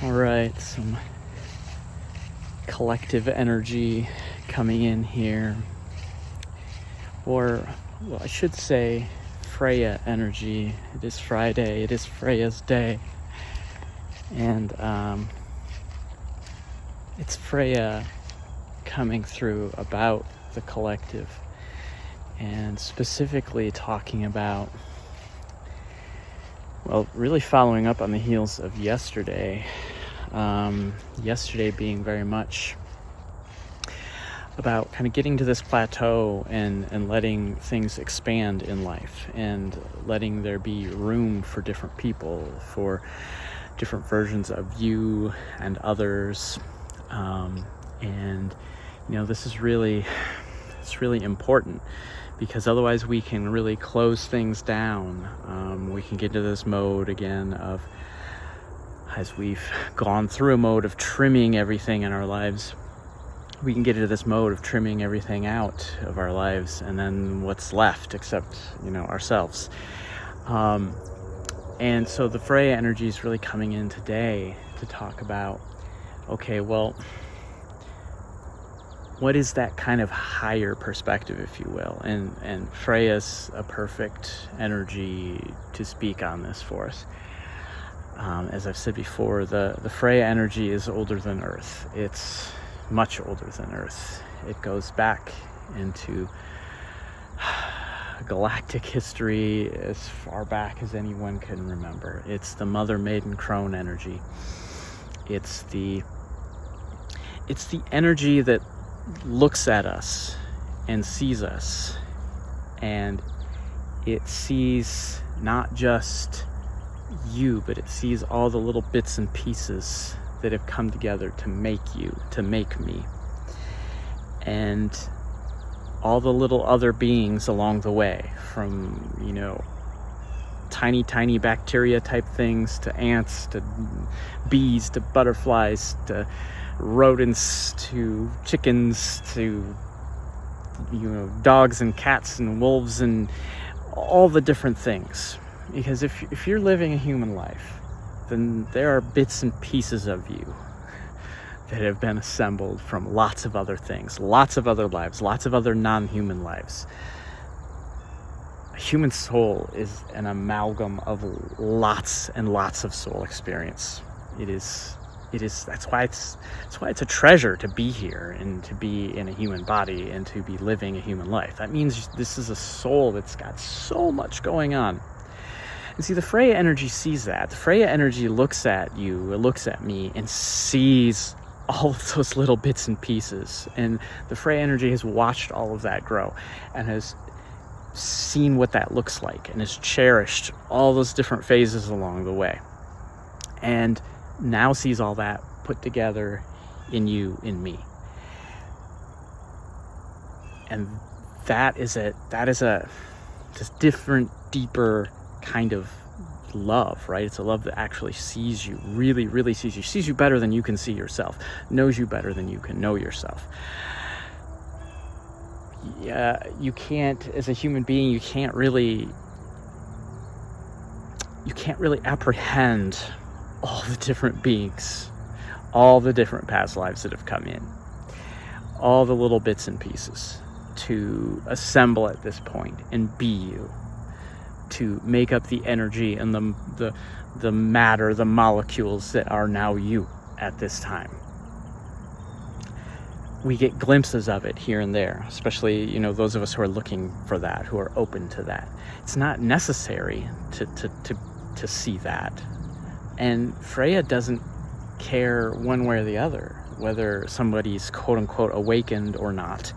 All right, some collective energy coming in here, or well, I should say Freya energy. It is Friday, it is Freya's day, and it's Freya coming through about the collective, and specifically talking about, well, really following up on the heels of yesterday. Yesterday being very much about kind of getting to this plateau and letting things expand in life, and letting there be room for different people, for different versions of you and others. And this is really important, because otherwise we can really close things down. We can get into this mode again of, as we've gone through a mode of trimming everything in our lives, we can get into this mode of trimming everything out of our lives, and then what's left except ourselves. And so the Freya energy is really coming in today to talk about, okay, well, what is that kind of higher perspective, if you will? And Freya's a perfect energy to speak on this for us. As I've said before, the Freya energy is older than Earth. It's much older than Earth. It goes back into galactic history as far back as anyone can remember. It's the Mother Maiden Crone energy. It's the energy that looks at us and sees us, and it sees not just you, but it sees all the little bits and pieces that have come together to make you, to make me, and all the little other beings along the way, from tiny bacteria type things, to ants, to bees, to butterflies, to rodents, to chickens, to dogs and cats and wolves, and all the different things. Because if you're living a human life, then there are bits and pieces of you that have been assembled from lots of other things, lots of other lives, lots of other non-human lives. A human soul is an amalgam of lots and lots of soul experience. It is that's why it's a treasure to be here and to be in a human body and to be living a human life. That means this is a soul that's got so much going on. And see, the Freya energy sees that. The Freya energy looks at you, it looks at me, and sees all of those little bits and pieces. And the Freya energy has watched all of that grow and has seen what that looks like, and has cherished all those different phases along the way. And now sees all that put together in you, in me. And that is a just different, deeper kind of love, right? It's a love that actually sees you, really, really sees you better than you can see yourself, knows you better than you can know yourself. Yeah, you can't, as a human being, you can't really apprehend all the different beings, all the different past lives that have come in, all the little bits and pieces to assemble at this point and be you, to make up the energy and the matter, the molecules that are now you at this time. We get glimpses of it here and there, especially those of us who are looking for that, who are open to that. It's not necessary to see that, and Freya doesn't care one way or the other whether somebody's quote unquote awakened or not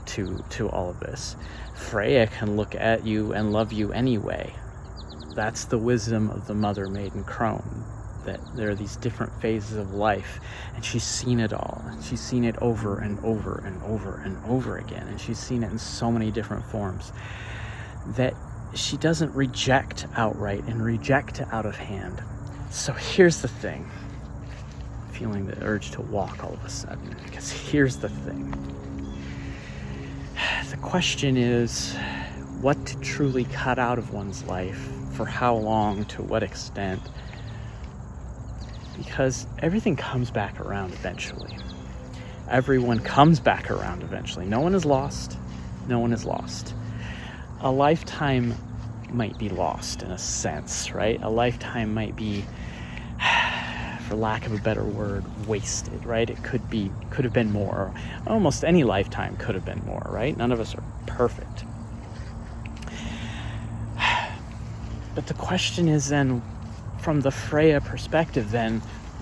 to all of this. Freya can look at you and love you anyway. That's the wisdom of the Mother Maiden Crone, that there are these different phases of life, and she's seen it all. She's seen it over and over and over and over again, and she's seen it in so many different forms that she doesn't reject outright and reject out of hand. So here's the thing. Feeling the urge to walk all of a sudden, because here's the thing. The question is, what to truly cut out of one's life, for how long, to what extent. because everything comes back around eventually. Everyone comes back around eventually. No one is lost. No one is lost. A lifetime might be lost in a sense, right? A lifetime might be, for lack of a better word, wasted, right? It could have been more. Almost any lifetime could have been more, right? None of us are perfect. But the question is then, from the Freya perspective, then,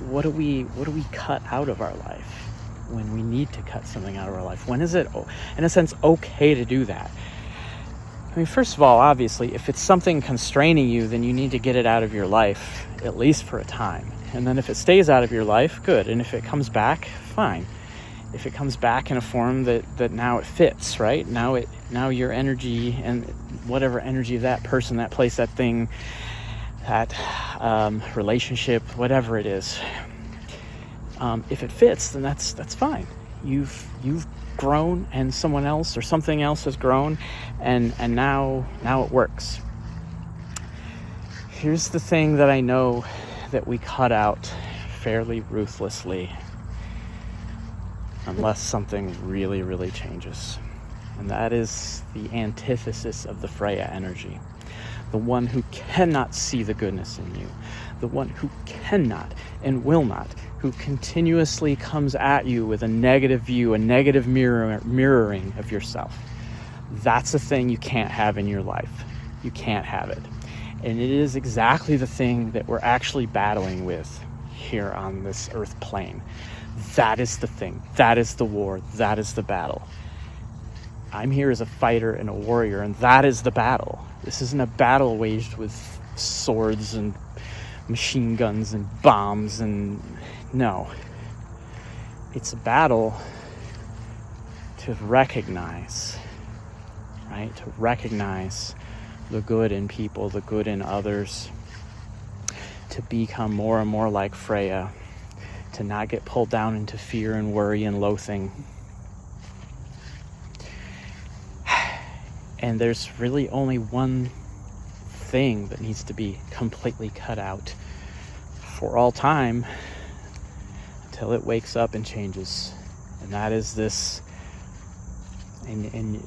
what do we cut out of our life when we need to cut something out of our life? When is it, in a sense, okay to do that? I mean, first of all, obviously, if it's something constraining you, then you need to get it out of your life, at least for a time. And then if it stays out of your life, good. And if it comes back, fine. If it comes back in a form that now it fits, right? Now your energy and whatever energy of that person, that place, that thing, that relationship, whatever it is, if it fits, then that's fine. You've grown, and someone else or something else has grown, and now it works. Here's the thing that I know that we cut out fairly ruthlessly, unless something really, really changes. And that is the antithesis of the Freya energy. The one who cannot see the goodness in you. The one who cannot and will not, who continuously comes at you with a negative view, a negative mirroring of yourself. That's the thing you can't have in your life. You can't have it. And it is exactly the thing that we're actually battling with here on this earth plane. That is the thing. That is the war. That is the battle. I'm here as a fighter and a warrior, and that is the battle. This isn't a battle waged with swords and machine guns and bombs, and no. It's a battle to recognize, right? To recognize the good in people, the good in others, to become more and more like Freya, to not get pulled down into fear and worry and loathing. And there's really only one thing that needs to be completely cut out for all time until it wakes up and changes. And that is this. And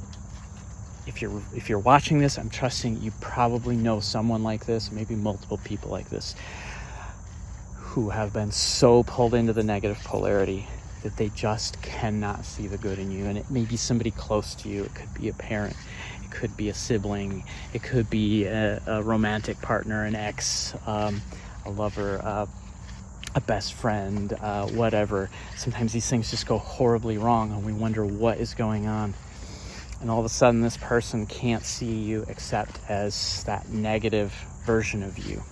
if you're watching this, I'm trusting you probably know someone like this, maybe multiple people like this, who have been so pulled into the negative polarity that they just cannot see the good in you. And it may be somebody close to you. It could be a parent. It could be a sibling. It could be a romantic partner, an ex, a lover, a best friend, whatever. Sometimes these things just go horribly wrong, and we wonder what is going on. And all of a sudden, this person can't see you except as that negative version of you.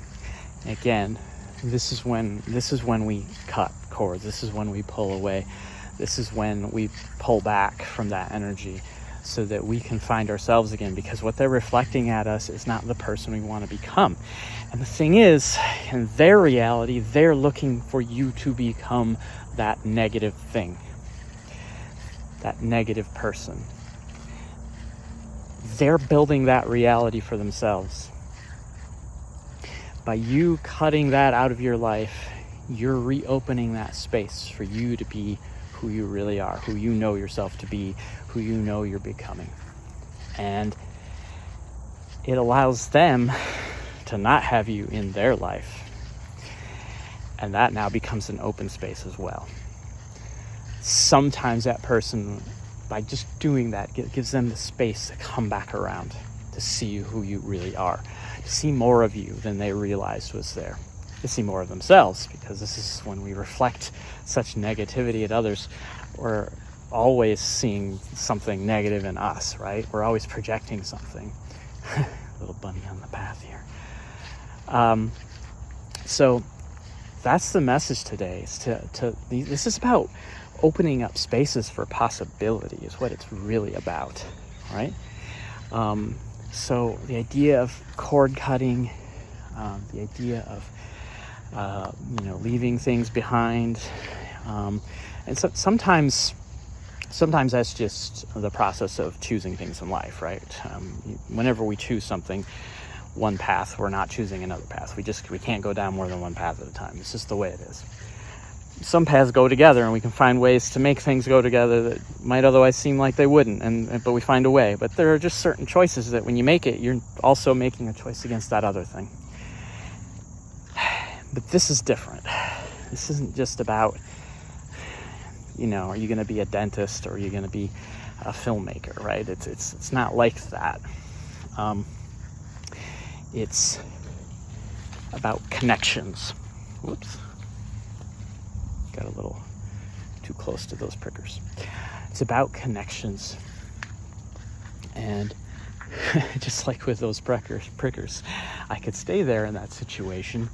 And again, this is when we cut cords. This is when we pull away. This is when we pull back from that energy, so that we can find ourselves again, because what they're reflecting at us is not the person we want to become. And the thing is, in their reality, they're looking for you to become that negative thing, that negative person. They're building that reality for themselves. By you cutting that out of your life, you're reopening that space for you to be who you really are, who you know yourself to be, who you know you're becoming. And it allows them to not have you in their life. And that now becomes an open space as well. Sometimes that person, by just doing that, gives them the space to come back around, to see who you really are, to see more of you than they realized was there, to see more of themselves, because this is when we reflect such negativity at others. We're always seeing something negative in us, right? We're always projecting something. Little bunny on the path here. So that's the message today. Is this is about opening up spaces for possibility, is what it's really about, right? So the idea of cord cutting, the idea of leaving things behind, and so sometimes that's just the process of choosing things in life, right? Whenever we choose something, one path, we're not choosing another path. We can't go down more than one path at a time. It's just the way it is. Some paths go together, and we can find ways to make things go together that might otherwise seem like they wouldn't, but we find a way. But there are just certain choices that when you make it, you're also making a choice against that other thing. But this is different. This isn't just about, are you going to be a dentist or are you going to be a filmmaker, right? It's not like that. It's about connections. Whoops. Got a little too close to those prickers. It's about connections. And just like with those prickers, I could stay there in that situation,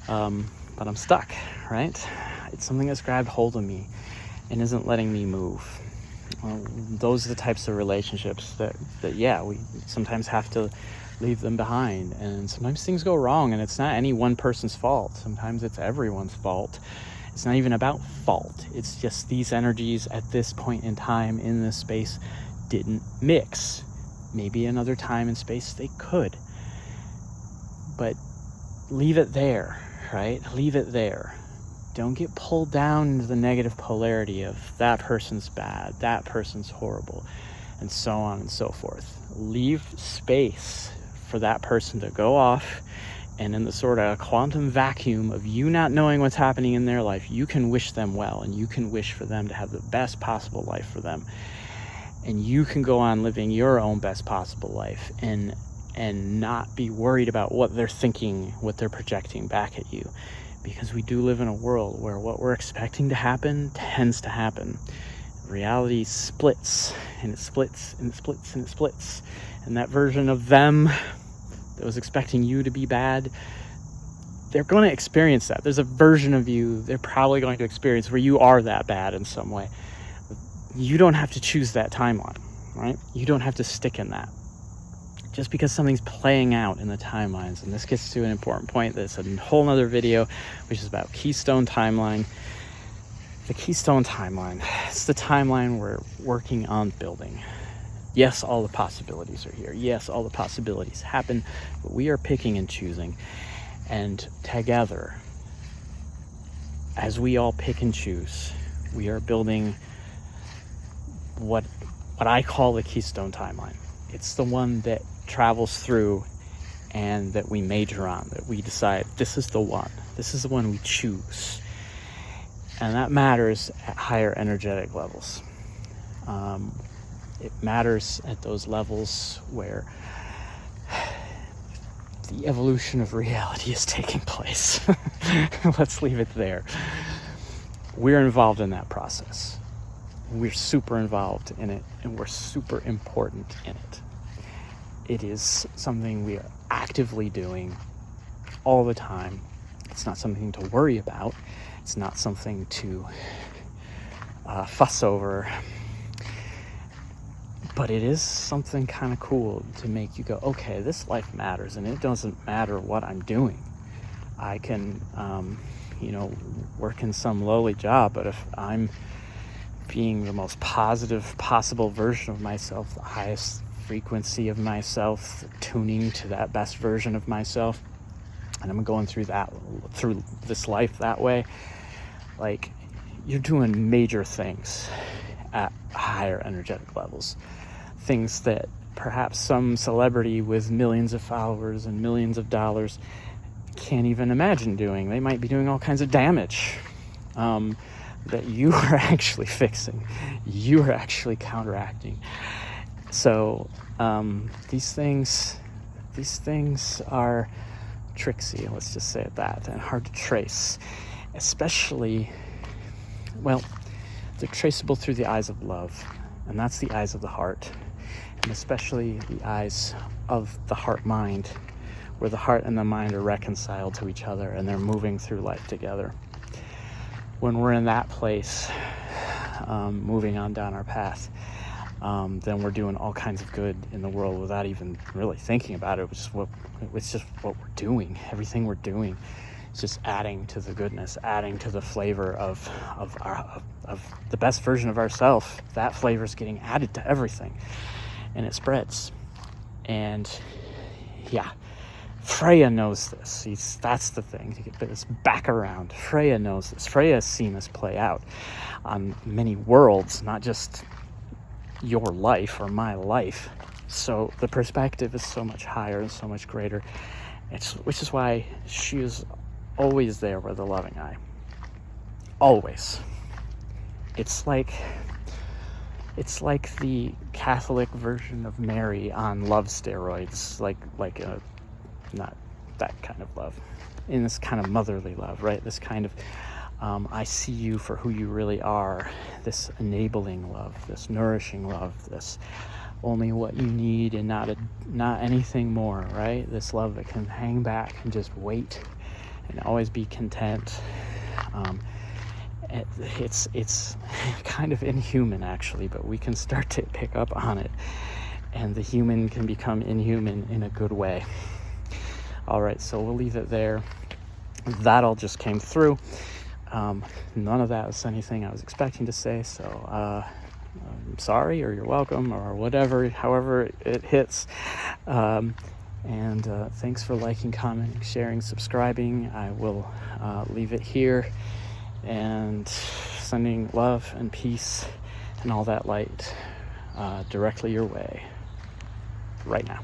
but I'm stuck, right? It's something that's grabbed hold of me and isn't letting me move. Those are the types of relationships that we sometimes have to leave them behind. And sometimes things go wrong, and it's not any one person's fault. Sometimes it's everyone's fault. It's not even about fault. It's just these energies at this point in time in this space didn't mix. Maybe another time and space they could. But leave it there, right? Leave it there. Don't get pulled down into the negative polarity of that person's bad, that person's horrible, and so on and so forth. Leave space for that person to go off, and in the sort of quantum vacuum of you not knowing what's happening in their life, you can wish them well, and you can wish for them to have the best possible life for them. And you can go on living your own best possible life and not be worried about what they're thinking, what they're projecting back at you. Because we do live in a world where what we're expecting to happen tends to happen. Reality splits, and it splits, and it splits, and it splits. And that version of them that was expecting you to be bad, they're going to experience that. There's a version of you they're probably going to experience where you are that bad in some way. You don't have to choose that timeline, right? You don't have to stick in that. Just because something's playing out in the timelines. And this gets to an important point that's a whole nother video, which is about Keystone Timeline. The Keystone Timeline, it's the timeline we're working on building. Yes, all the possibilities are here. Yes, all the possibilities happen, but we are picking and choosing. And together, as we all pick and choose, we are building what I call the Keystone Timeline. It's the one that travels through and that we major on, that we decide this is the one. This is the one we choose. And that matters at higher energetic levels. It matters at those levels where the evolution of reality is taking place. Let's leave it there. We're involved in that process. We're super involved in it, and we're super important in it. It is something we are actively doing all the time. It's not something to worry about. It's not something to fuss over. But it is something kind of cool to make you go, okay, this life matters, and it doesn't matter what I'm doing. I can, work in some lowly job, but if I'm being the most positive possible version of myself, the highest frequency of myself, tuning to that best version of myself, and I'm going through this life that way, like, you're doing major things at higher energetic levels, things that perhaps some celebrity with millions of followers and millions of dollars can't even imagine doing. They might be doing all kinds of damage that you are actually fixing, you are actually counteracting. So these things are tricksy, let's just say it that, and hard to trace, especially, well, they're traceable through the eyes of love, and that's the eyes of the heart, and especially the eyes of the heart-mind, where the heart and the mind are reconciled to each other and they're moving through life together. When we're in that place, moving on down our path, then we're doing all kinds of good in the world without even really thinking about it. It's just what we're doing. Everything we're doing is just adding to the goodness, adding to the flavor of the best version of ourselves. That flavor is getting added to everything, and it spreads. And yeah, Freya knows this. That's the thing, to get this back around. Freya knows this. Freya has seen this play out on many worlds, not just your life or my life. So the perspective is so much higher and so much greater, which is why she is always there with a loving eye. Always. It's like the Catholic version of Mary on love steroids, like a, not that kind of love, in this kind of motherly love, right? This kind of I see you for who you really are, this enabling love, this nourishing love, this only what you need and not anything more, right? This love that can hang back and just wait and always be content. It's kind of inhuman, actually, but we can start to pick up on it, and the human can become inhuman in a good way. All right, so we'll leave it there. That all just came through. None of that was anything I was expecting to say, so I'm sorry, or you're welcome, or whatever, however it hits. And thanks for liking, commenting, sharing, subscribing. I will leave it here, and sending love and peace and all that light directly your way right now.